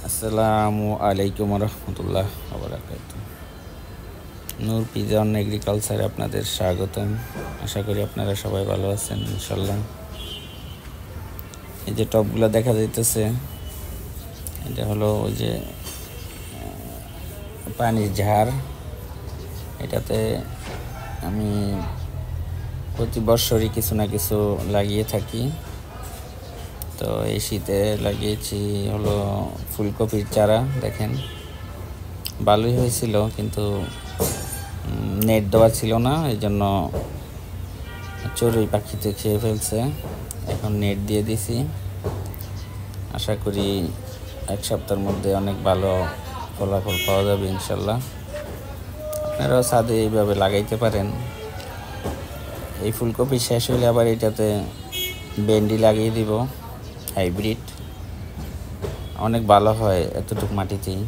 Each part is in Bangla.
আসসালামু আলাইকুম রহমতুল্লাহ বারাকাতুহু। নূর পিজন এগ্রিকালচারে আপনাদের স্বাগতম। আশা করি আপনারা সবাই ভালো আছেন ইনশাল্লাহ। এই যে টবগুলো দেখা যাইতেছে, এটা হলো ওই যে পানির ঝাড়। এটাতে আমি প্রতি বছরই কিছু না কিছু লাগিয়ে থাকি। তো এই শীতে লাগিয়েছি হলো ফুলকপির চারা। দেখেন ভালোই হয়েছিল, কিন্তু নেট দেওয়া ছিল না, এই জন্য চড়ুই পাখিতে খেয়ে ফেলছে। এখন নেট দিয়ে দিছি, আশা করি এক সপ্তাহের মধ্যে অনেক ভালো ফলাফল পাওয়া যাবে ইনশাল্লাহ। আপনারাও ছাদে এইভাবে লাগাইতে পারেন। এই ফুলকপি শেষ হলে আবার এটাতে ভেন্ডি লাগিয়ে দিব, হাইব্রিড, অনেক ভালো হয় এতটুকু মাটিতেই।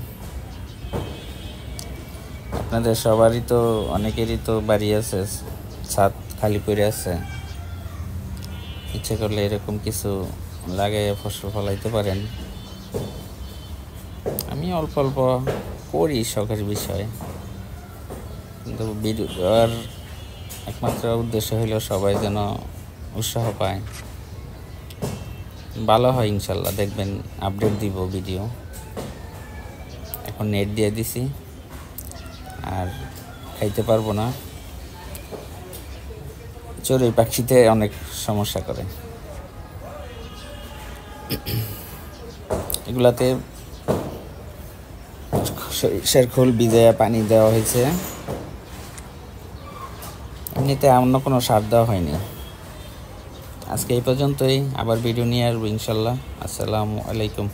আপনাদের সবারই তো, অনেকেরই তো বাড়ি আছে, ছাদ খালি পড়ে আছে, ইচ্ছে করলে এরকম কিছু লাগাইয়ে ফসল ফলাইতে পারেন। আমি অল্প অল্প করি, শখের বিষয়, কিন্তু ভিডিওর একমাত্র উদ্দেশ্য হইল সবাই যেন উৎসাহ পায়, ভালো হয় ইনশাল্লাহ। দেখবেন আপডেট দিব ভিডিও। এখন নেট দিয়ে দিছি, আর খাইতে পারবো না, চড়ুই পাখিতে অনেক সমস্যা করে। এগুলাতে সরিষার খোল ভিজাইয়া পানি দেওয়া হয়েছে, এমনিতে অন্য কোনো সার দেওয়া হয়নি। আজকে এই পর্যন্তই, আবার ভিডিও নিয়ে আসবো ইনশাল্লাহ। আসসালামু আলাইকুম।